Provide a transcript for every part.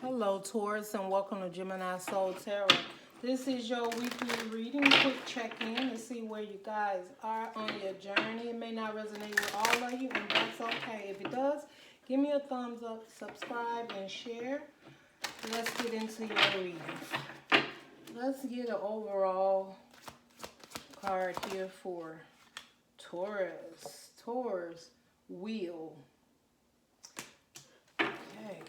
Hello, Taurus, and welcome to Gemini Soul Tarot. This is your weekly reading. Quick check-in to see where you guys are on your journey. It may not resonate with all of you, and that's okay. If it does, give me a thumbs up, subscribe, and share. Let's get into your reading. Let's get an overall card here for Taurus. Taurus wheel. Okay.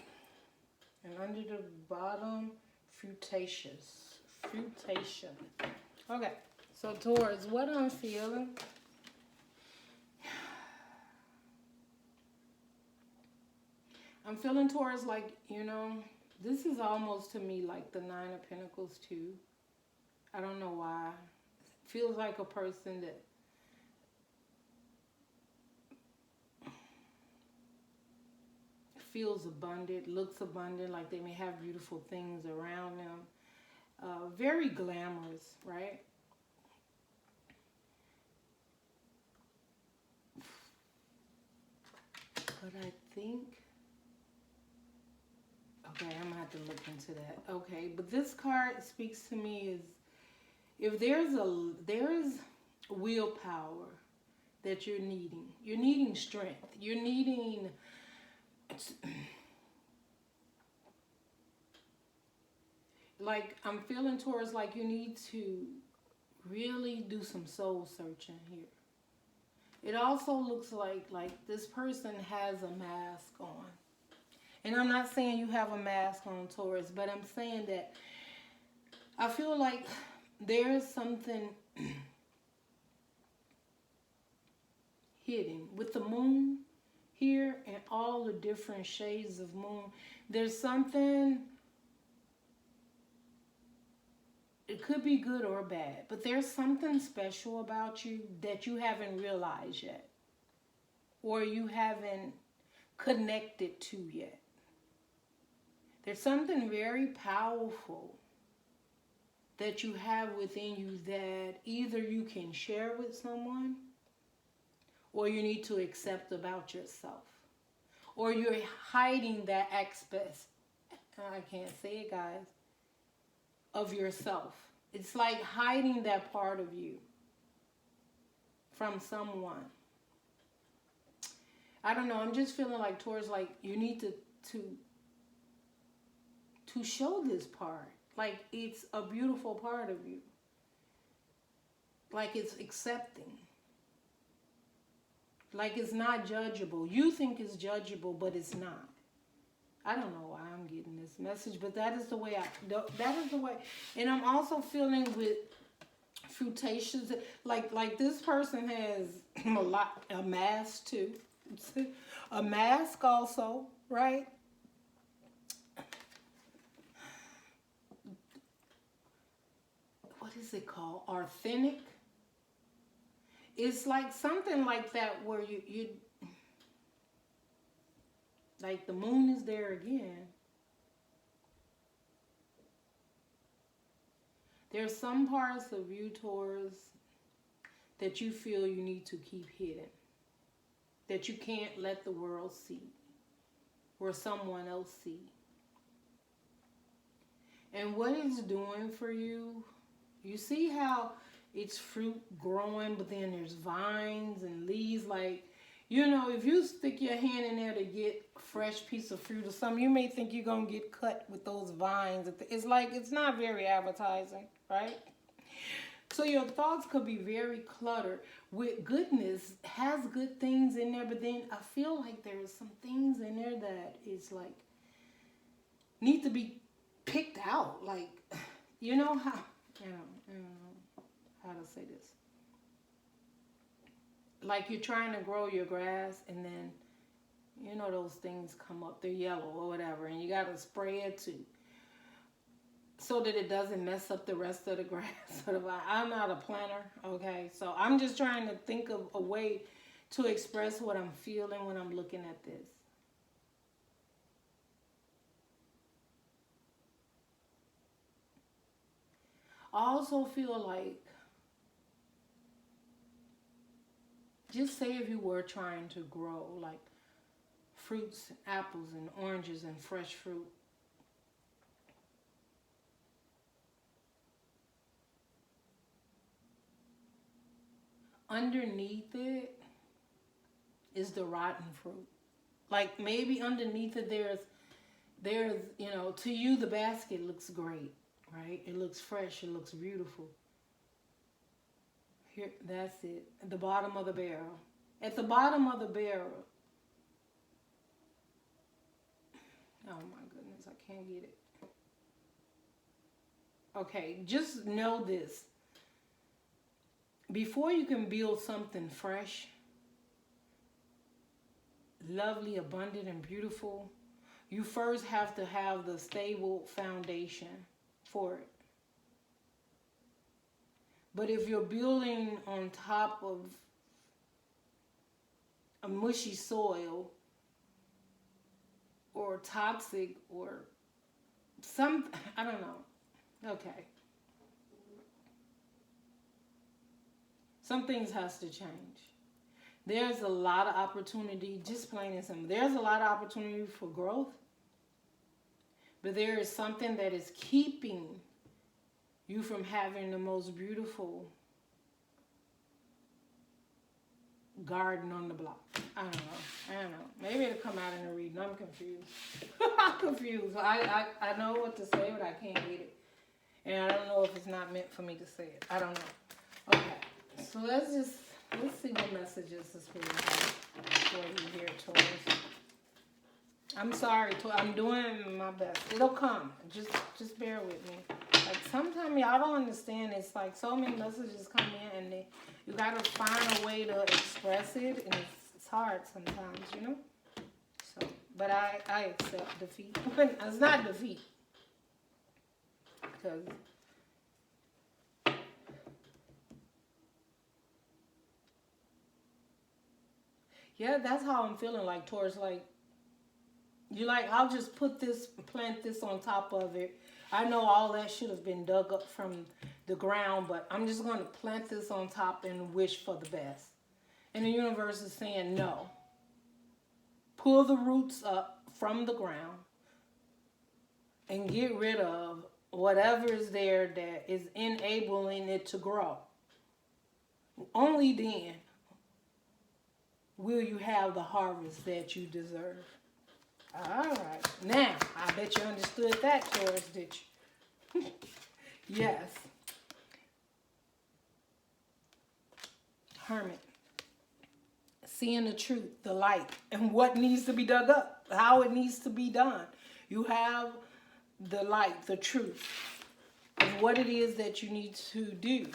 And under the bottom, frutaceous. Frutation. Okay. So Taurus, what I'm feeling. I'm feeling Taurus like, this is almost to me like the Nine of Pentacles too. I don't know why. It feels like a person that feels abundant, looks abundant, like they may have beautiful things around them. Very glamorous, right? But I think, okay, I'm gonna have to look into that. Okay, but this card speaks to me is if there's willpower that you're needing strength, you're needing like I'm feeling Taurus like you need to really do some soul searching here. It also looks like this person has a mask on. And I'm not saying you have a mask on, Taurus, but I'm saying that I feel like there's something hidden with the moon here and all the different shades of moon. There's something, it could be good or bad, but there's something special about you that you haven't realized yet, or you haven't connected to yet. There's something very powerful that you have within you that either you can share with someone, or you need to accept about yourself, or you're hiding that aspect, I can't say it, guys, of yourself. It's like hiding that part of you from someone. I don't know, I'm just feeling like Taurus, like you need to show this part. Like it's a beautiful part of you. Like it's accepting. Like it's not judgeable. You think it's judgeable, but it's not. I don't know why I'm getting this message, but that is the way that is the way. And I'm also feeling with frutations, like this person has a mask too. A mask also, right? What is it called? Authentic? It's like something like that where you like the moon is there again. There's some parts of you, Taurus, that you feel you need to keep hidden. That you can't let the world see. Or someone else see. And what it's doing for you, you see how it's fruit growing, but then there's vines and leaves. Like, if you stick your hand in there to get a fresh piece of fruit or something, you may think you're going to get cut with those vines. It's like, it's not very appetizing, right? So your thoughts could be very cluttered with goodness, has good things in there, but then I feel like there's some things in there that is like, need to be picked out. Like, you know how, I don't know how to say this. Like you're trying to grow your grass and then, those things come up, they're yellow or whatever, and you got to spray it so that it doesn't mess up the rest of the grass. I'm not a planter, okay? So I'm just trying to think of a way to express what I'm feeling when I'm looking at this. I also feel like, just say if you were trying to grow like fruits, apples and oranges and fresh fruit, underneath it is the rotten fruit. Like maybe underneath it there's, you know, to you the basket looks great, right? It looks fresh, it looks beautiful. Here, that's it. At the bottom of the barrel. At the bottom of the barrel. Oh my goodness, I can't get it. Okay, just know this. Before you can build something fresh, lovely, abundant, and beautiful, you first have to have the stable foundation for it. But if you're building on top of a mushy soil or toxic or some, I don't know. Okay. Some things has to change. There's a lot of opportunity, just plain and simple. There's a lot of opportunity for growth. But there is something that is keeping you from having the most beautiful garden on the block. I don't know. Maybe it'll come out in the reading. I'm confused. I'm confused. I know what to say, but I can't get it. And I don't know if it's not meant for me to say it. I don't know. Okay. So let's see what messages the Spirit has for you here, Taurus. I'm sorry, I'm doing my best. It'll come. Just bear with me. Like sometimes y'all don't understand. It's like so many messages come in and you gotta find a way to express it, and it's hard sometimes, you know. So, but I accept defeat. It's not defeat because. Yeah, that's how I'm feeling like, Taurus. Like, you're like, I'll just plant this on top of it. I know all that should have been dug up from the ground, but I'm just going to plant this on top and wish for the best. And the universe is saying no. Pull the roots up from the ground and get rid of whatever is there that is enabling it to grow. Only then will you have the harvest that you deserve. All right. Now, I bet you understood that, Taurus, did you? Yes. Hermit. Seeing the truth, the light, and what needs to be dug up, how it needs to be done. You have the light, the truth, of what it is that you need to do,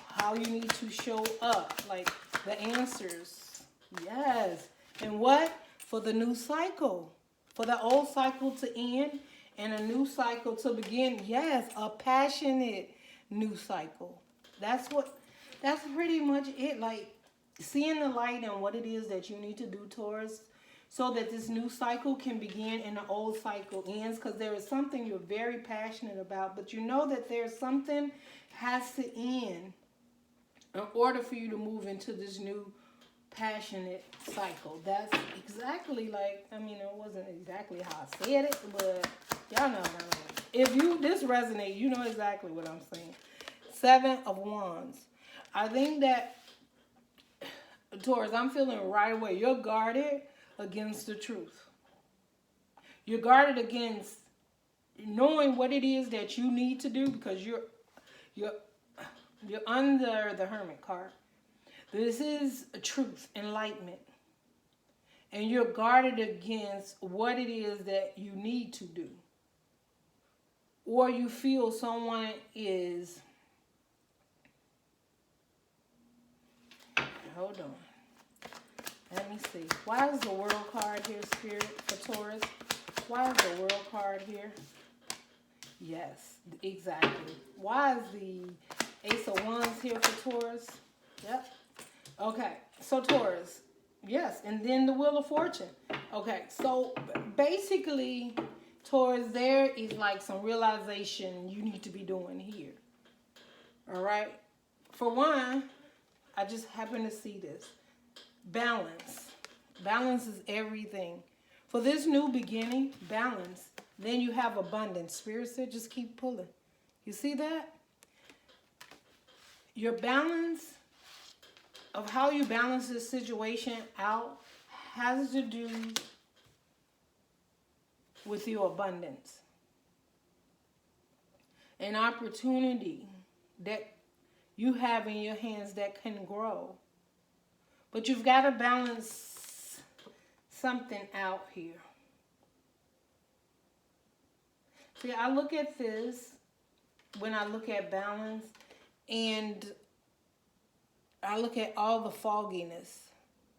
how you need to show up, like the answers. Yes. And what? For the new cycle. For the old cycle to end and a new cycle to begin. Yes, a passionate new cycle. That's pretty much it. Like seeing the light and what it is that you need to do, Taurus, so that this new cycle can begin and the old cycle ends. Because there is something you're very passionate about, but you know that there's something has to end in order for you to move into this new passionate cycle. That's exactly like, I mean, it wasn't exactly how I said it, but y'all know what I mean. If this resonates, you know exactly what I'm saying. 7 of Wands. I think that, Taurus, I'm feeling right away, you're guarded against the truth. You're guarded against knowing what it is that you need to do, because you're under the Hermit card. This is a truth, enlightenment. And you're guarded against what it is that you need to do. Or you feel someone is... Hold on. Let me see. Why is the World card here, Spirit, for Taurus? Why is the World card here? Yes, exactly. Why is the Ace of Wands here for Taurus? Yep. Okay, so Taurus, yes, and then the Wheel of Fortune. Okay, so basically, Taurus, there is like some realization you need to be doing here. All right? For one, I just happen to see this. Balance. Balance is everything. For this new beginning, balance. Then you have abundance. Spirit said, just keep pulling. You see that? Your balance of how you balance this situation out has to do with your abundance. An opportunity that you have in your hands that can grow. But you've got to balance something out here. See, I look at this when I look at balance, and I look at all the fogginess,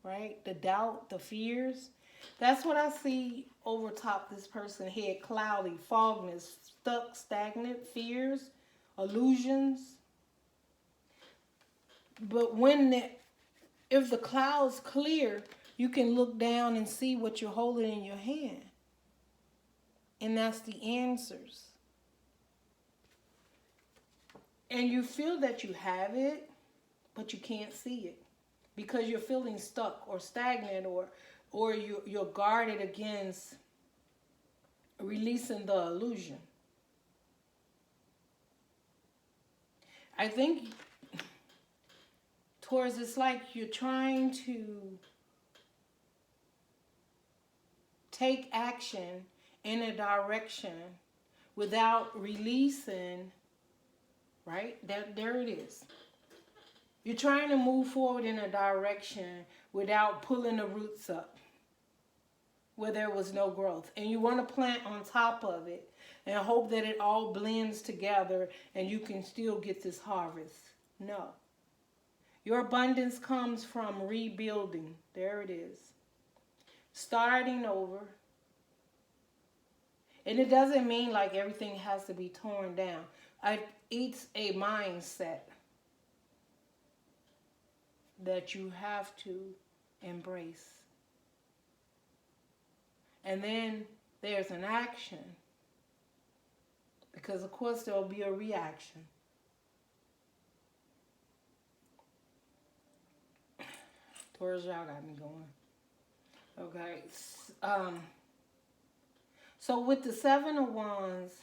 right? The doubt, the fears. That's what I see over top this person's head. Cloudy, fogginess, stuck, stagnant, fears, illusions. But if the clouds clear, you can look down and see what you're holding in your hand. And that's the answers. And you feel that you have it, but you can't see it. Because you're feeling stuck or stagnant, or you're guarded against releasing the illusion. I think, Taurus, it's like you're trying to take action in a direction without releasing, right? There it is. You're trying to move forward in a direction without pulling the roots up where there was no growth. And you want to plant on top of it and hope that it all blends together and you can still get this harvest. No. Your abundance comes from rebuilding. There it is. Starting over. And it doesn't mean like everything has to be torn down. It's a mindset that you have to embrace. And then there's an action. Because of course there will be a reaction. Taurus, y'all got me going. Okay. So with the 7 of Wands,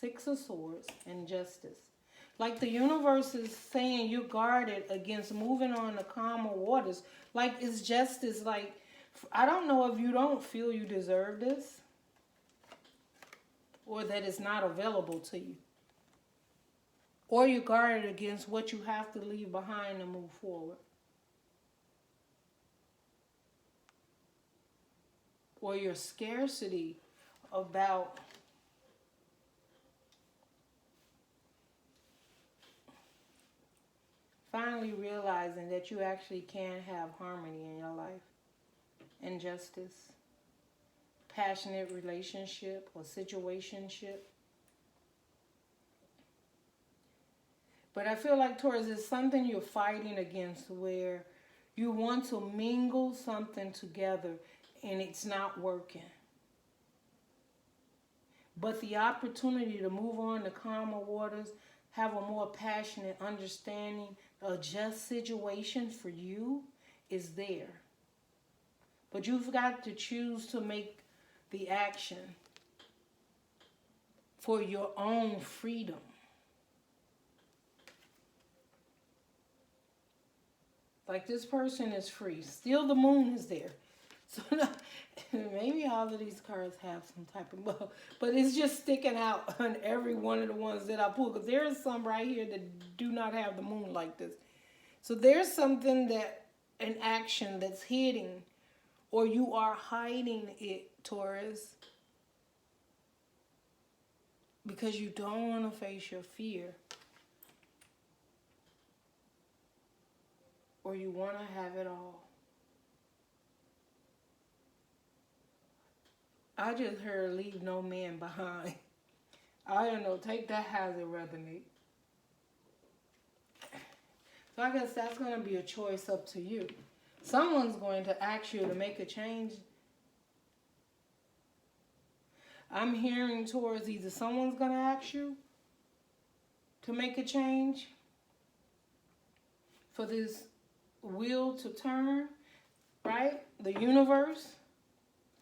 6 of Swords, and Justice. Like the universe is saying you're guarded against moving on to calmer waters. Like it's justice. Like, I don't know if you don't feel you deserve this. Or that it's not available to you. Or you're guarded against what you have to leave behind to move forward. Or your scarcity about finally realizing that you actually can have harmony in your life and justice, passionate relationship or situationship. But I feel like, Taurus, it's something you're fighting against where you want to mingle something together and it's not working. But the opportunity to move on to calmer waters, have a more passionate understanding, a just situation for you is there. But you've got to choose to make the action for your own freedom. Like this person is free. Still the moon is there. So maybe all of these cards have some type of, but it's just sticking out on every one of the ones that I pull. Because there is some right here that do not have the moon like this. So there's something an action that's hidden, or you are hiding it, Taurus, because you don't want to face your fear. Or you want to have it all. I just heard leave no man behind. I don't know, take that how it resonate. So I guess that's going to be a choice up to you. Someone's going to ask you to make a change. I'm hearing towards either someone's going to ask you to make a change for this wheel to turn, right? The universe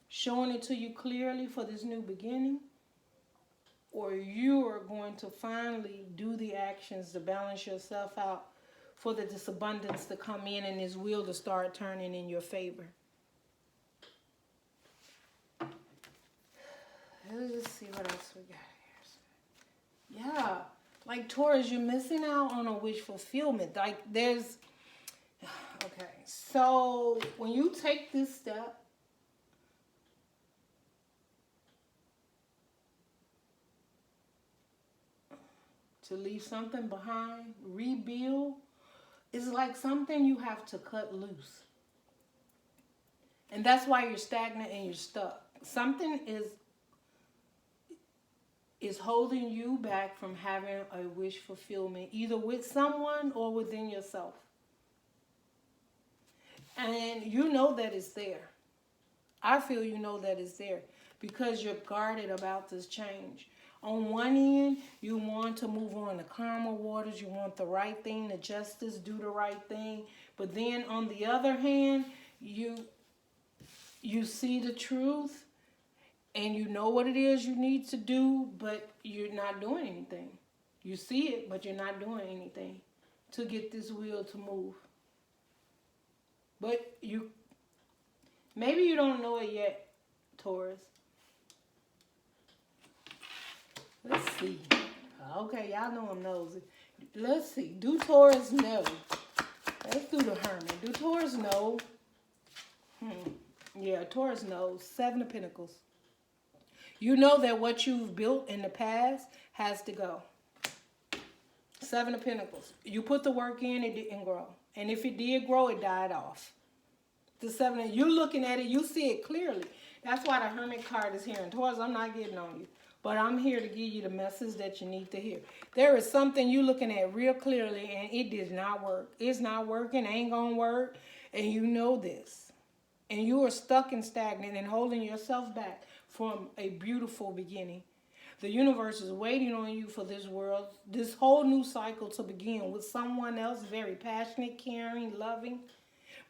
showing it to you clearly for this new beginning, or you are going to finally do the actions to balance yourself out for this abundance to come in and this wheel to start turning in your favor. Let's see what else we got here. Yeah, like Taurus, you're missing out on a wish fulfillment. Like there's, okay, so when you take this step, to leave something behind, rebuild, it's like something you have to cut loose. And that's why you're stagnant and you're stuck. Something is holding you back from having a wish fulfillment, either with someone or within yourself. And you know that it's there. I feel you know that it's there because you're guarded about this change. On one end, you want to move on to calmer waters. You want the right thing, the justice, do the right thing. But then on the other hand, you see the truth. And you know what it is you need to do, but you're not doing anything. You see it, but you're not doing anything to get this wheel to move. But maybe you don't know it yet, Taurus. Let's see. Okay, y'all know I'm nosy. Let's see. Do Taurus know? Let's do the Hermit. Do Taurus know? Yeah, Taurus knows. 7 of Pentacles. You know that what you've built in the past has to go. 7 of Pentacles. You put the work in, it didn't grow. And if it did grow, it died off. The 7, you're looking at it, you see it clearly. That's why the Hermit card is here. And Taurus, I'm not getting on you. But I'm here to give you the message that you need to hear. There is something you're looking at real clearly, and it did not work. It's not working, ain't going to work. And you know this. And you are stuck and stagnant and holding yourself back from a beautiful beginning. The universe is waiting on you for this world, this whole new cycle to begin with someone else very passionate, caring, loving.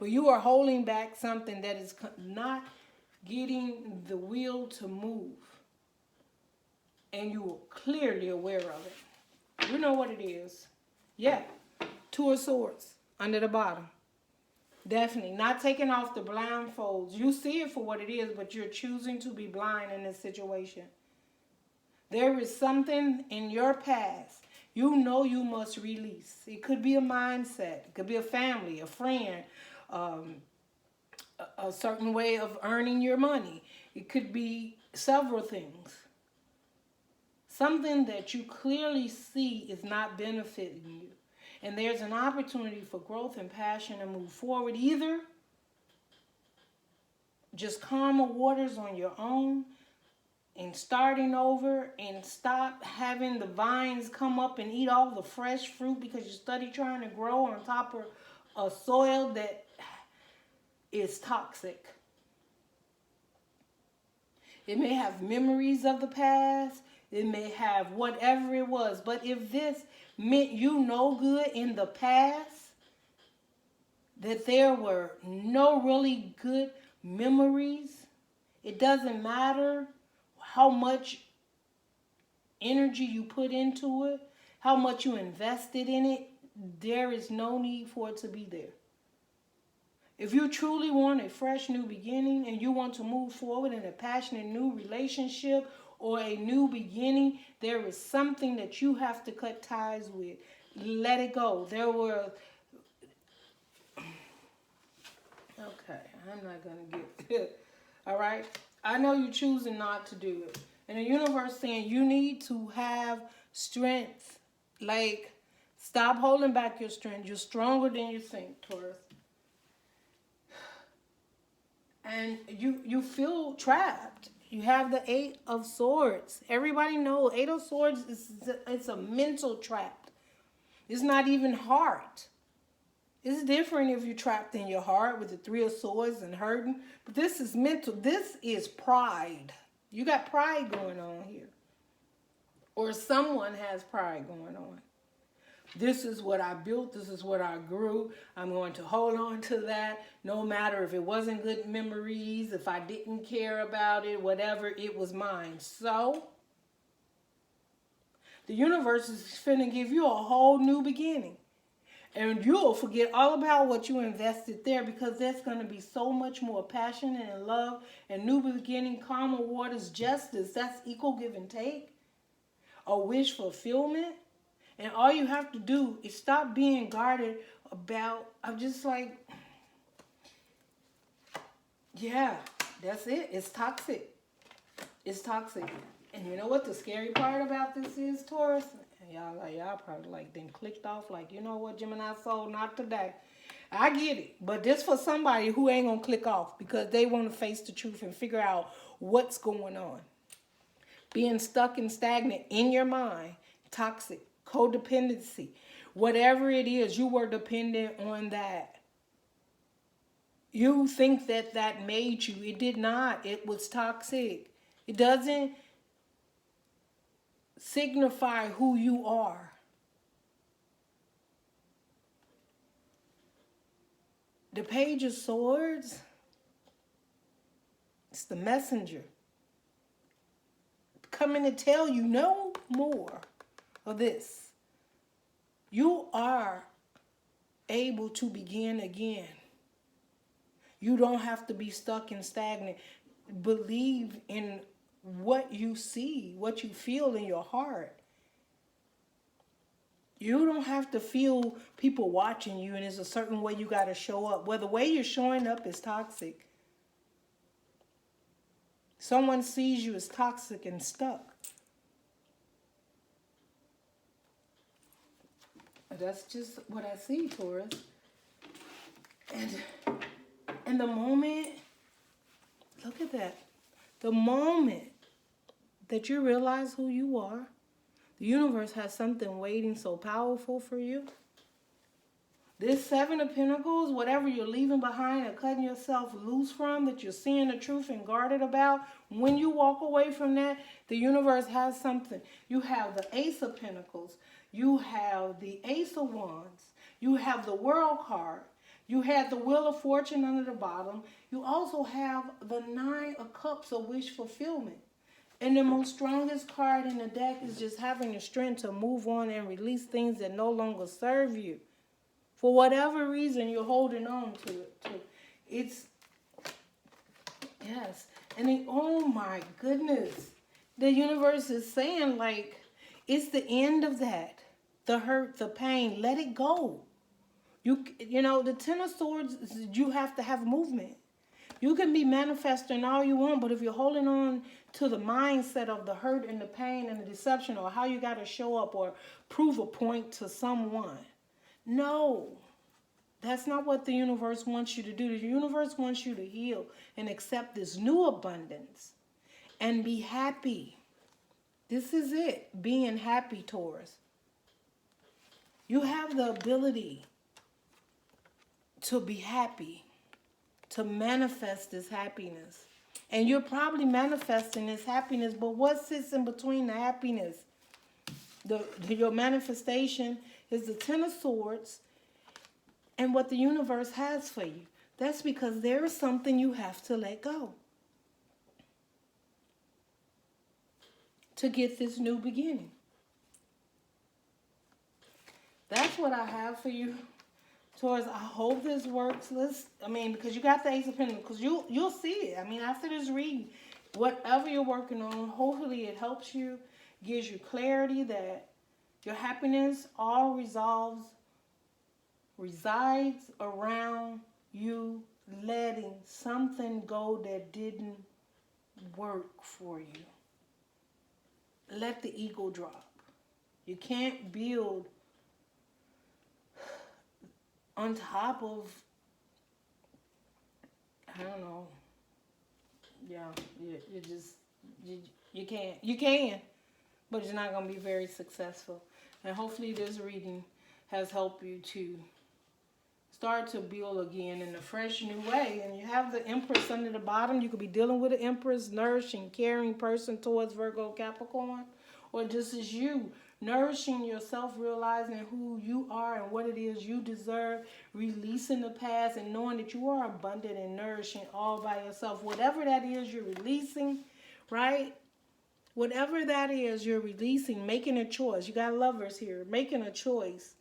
But you are holding back something that is not getting the wheel to move. And you are clearly aware of it. You know what it is. Yeah, 2 of Swords under the bottom. Definitely. Not taking off the blindfolds. You see it for what it is, but you're choosing to be blind in this situation. There is something in your past you know you must release. It could be a mindset. It could be a family, a friend, a certain way of earning your money. It could be several things. Something that you clearly see is not benefiting you. And there's an opportunity for growth and passion to move forward. Either just calmer waters on your own and starting over and stop having the vines come up and eat all the fresh fruit because you study trying to grow on top of a soil that is toxic. It may have memories of the past. It may have whatever it was. But if this meant you no good in the past, that there were no really good memories, it doesn't matter how much energy you put into it, how much you invested in it, there is no need for it to be there. If you truly want a fresh new beginning and you want to move forward in a passionate new relationship or a new beginning, there is something that you have to cut ties with. Let it go. There were... Okay, I'm not going to get... All right? I know you're choosing not to do it. And the universe saying you need to have strength. Like, stop holding back your strength. You're stronger than you think, Taurus. And you feel trapped. You have the 8 of Swords. Everybody knows 8 of Swords it's a mental trap. It's not even heart. It's different if you're trapped in your heart with the 3 of Swords and hurting. But this is mental. This is pride. You got pride going on here. Or someone has pride going on. This is what I built. This is what I grew. I'm going to hold on to that. No matter if it wasn't good memories, if I didn't care about it, whatever, it was mine. So, the universe is finna give you a whole new beginning. And you'll forget all about what you invested there, because there's going to be so much more passion and love and new beginning, calmer waters, justice. That's equal give and take. A wish fulfillment. And all you have to do is stop being guarded about, I'm just like, yeah, that's it. It's toxic. It's toxic. And you know what the scary part about this is, Taurus? Y'all probably like then clicked off like, you know what, Gemini soul, not today. I get it. But this for somebody who ain't going to click off because they want to face the truth and figure out what's going on. Being stuck and stagnant in your mind, toxic, codependency, whatever it is, you were dependent on that. You think that that made you. It did not. It was toxic. It doesn't signify who you are. The Page of Swords, it's the messenger coming to tell you no more of this. You are able to begin again. You don't have to be stuck and stagnant. Believe in what you see, what you feel in your heart. You don't have to feel people watching you and it's a certain way you got to show up. Well, the way you're showing up is toxic. Someone sees you as toxic and stuck. That's just what I see, Taurus. And the moment, look at that. The moment that you realize who you are, the universe has something waiting so powerful for you. This Seven of Pentacles, whatever you're leaving behind or cutting yourself loose from, that you're seeing the truth and guarded about, when you walk away from that, the universe has something. You have the Ace of Pentacles. You have the Ace of Wands. You have the World card. You have the Wheel of Fortune under the bottom. You also have the Nine of Cups of wish fulfillment. And the most strongest card in the deck is just having the strength to move on and release things that no longer serve you. For whatever reason, you're holding on to it. It's, yes. And then, oh my goodness. The universe is saying, like, it's the end of that. The hurt, the pain, let it go. You know, the Ten of Swords, you have to have movement. You can be manifesting all you want, but if you're holding on to the mindset of the hurt and the pain and the deception or how you got to show up or prove a point to someone, no, that's not what the universe wants you to do. The universe wants you to heal and accept this new abundance and be happy. This is it, being happy, Taurus. You have the ability to be happy, to manifest this happiness. And you're probably manifesting this happiness, but what sits in between the happiness? Your manifestation is the Ten of Swords and what the universe has for you. That's because there is something you have to let go to get this new beginning. That's what I have for you, Taurus. I hope this works. Because you got the Ace of Pentacles, because you'll see it. I mean, after this reading, whatever you're working on, hopefully it helps you, gives you clarity that your happiness all resides around you letting something go that didn't work for you. Let the ego drop. You can't build on top of, I don't know. Yeah, you can't. You can, but you're not going to be very successful. And hopefully this reading has helped you to start to build again in a fresh new way. And you have the Empress under the bottom. You could be dealing with an Empress, nourishing, caring person towards Virgo, Capricorn, or just as you, nourishing yourself, realizing who you are and what it is you deserve, releasing the past and knowing that you are abundant and nourishing all by yourself. Whatever that is you're releasing, right? Whatever that is you're releasing, making a choice. You got lovers here, making a choice.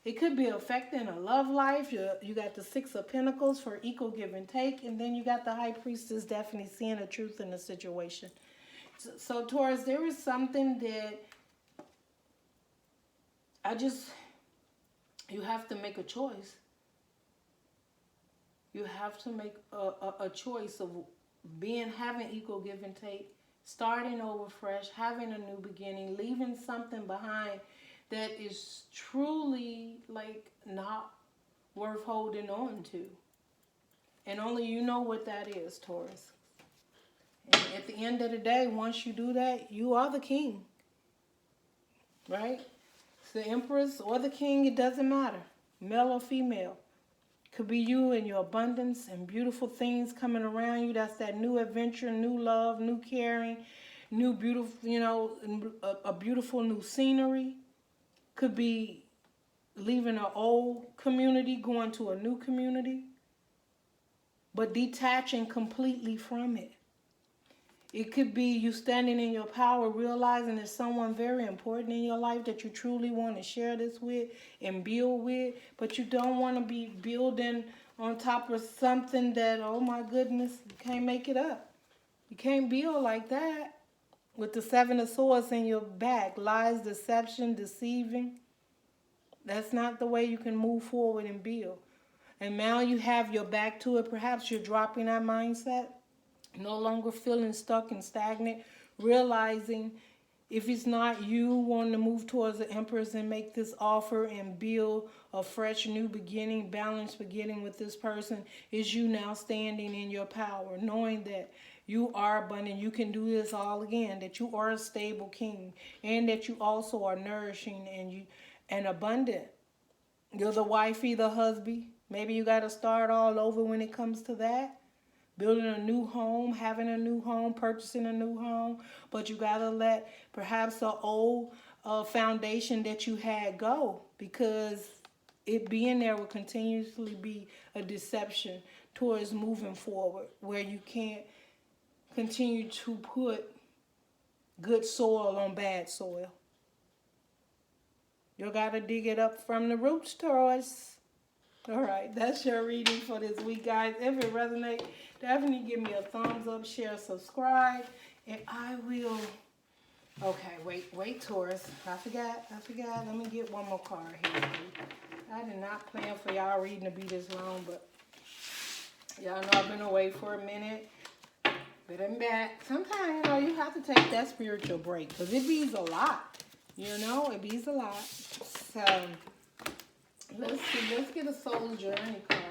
It could be affecting a love life. You got the Six of Pentacles for equal give and take. And then you got the High Priestess definitely seeing the truth in the situation. So Taurus, there is something that you have to make a choice. You have to make a choice of having equal give and take, starting over fresh, having a new beginning, leaving something behind that is truly like not worth holding on to. And only you know what that is, Taurus. And at the end of the day, once you do that, you are the king. Right? It's the Empress or the King, it doesn't matter. Male or female. Could be you and your abundance and beautiful things coming around you. That's that new adventure, new love, new caring, new beautiful, a beautiful new scenery. Could be leaving an old community, going to a new community, but detaching completely from it. It could be you standing in your power, realizing there's someone very important in your life that you truly want to share this with and build with, but you don't want to be building on top of something that, oh my goodness, you can't make it up. You can't build like that. With the Seven of Swords in your back, lies, deception, deceiving. That's not the way you can move forward and build. And now you have your back to it. Perhaps you're dropping that mindset. No longer feeling stuck and stagnant. Realizing if it's not you wanting to move towards the Empress and make this offer and build a fresh new beginning, balanced beginning with this person, is you now standing in your power. Knowing that you are abundant. You can do this all again. That you are a stable king. And that you also are nourishing and abundant. You're the wifey, the husband. Maybe you got to start all over when it comes to that. Building a new home, having a new home, purchasing a new home. But you got to let perhaps the old foundation that you had go. Because it being there will continuously be a deception towards moving forward. Where you can't continue to put good soil on bad soil. You got to dig it up from the roots, Taurus. All right, that's your reading for this week, guys. If it resonates, definitely give me a thumbs up, share, subscribe, and I will... Okay, wait, Taurus. I forgot. Let me get one more card here. I did not plan for y'all reading to be this long, but y'all know I've been away for a minute. But I'm back. Sometimes, you have to take that spiritual break because it bees a lot. It bees a lot. So... Let's see. Let's get a soul journey card.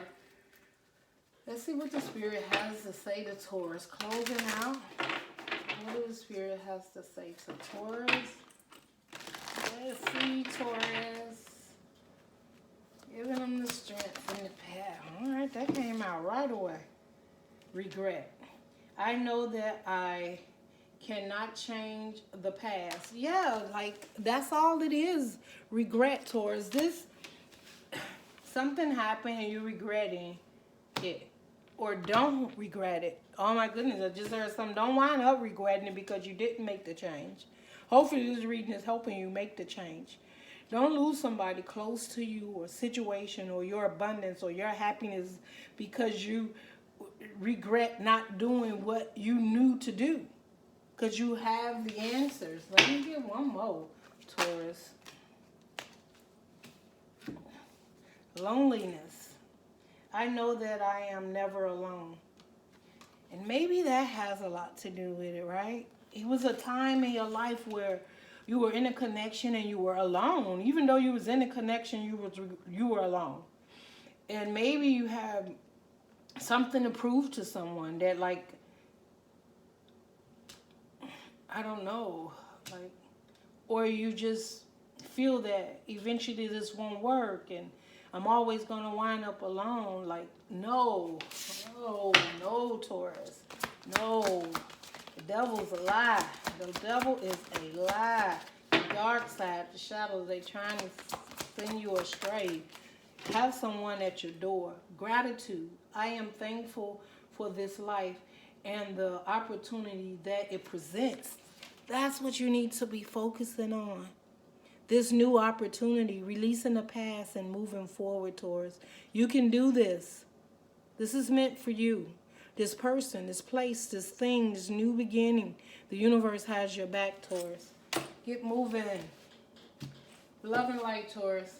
Let's see what the Spirit has to say to Taurus. Closing out. What do the Spirit has to say to Taurus? Let's see, Taurus. Giving them the strength in the path. All right, that came out right away. Regret. I know that I cannot change the past. Yeah, that's all it is. Regret, Taurus. Something happened and you're regretting it. Or don't regret it. Oh my goodness, I just heard something. Don't wind up regretting it because you didn't make the change. Hopefully this reading is helping you make the change. Don't lose somebody close to you or situation or your abundance or your happiness because you regret not doing what you knew to do. Because you have the answers. Let me get one more, Taurus. Loneliness. I know that I am never alone. And maybe that has a lot to do with it, right? It was a time in your life where you were in a connection and you were alone. Even though you was in a connection, you were alone. And maybe you have something to prove to someone that I don't know, or you just feel that eventually this won't work and I'm always going to wind up alone. No, Taurus. No. The devil's a lie. The devil is a lie. The dark side, the shadows, they trying to send you astray. Have someone at your door. Gratitude. I am thankful for this life and the opportunity that it presents. That's what you need to be focusing on. this new opportunity, releasing the past and moving forward, Taurus. You can do this. This is meant for you. This person, this place, this thing, this new beginning. The universe has your back, Taurus. Get moving. Love and light, Taurus.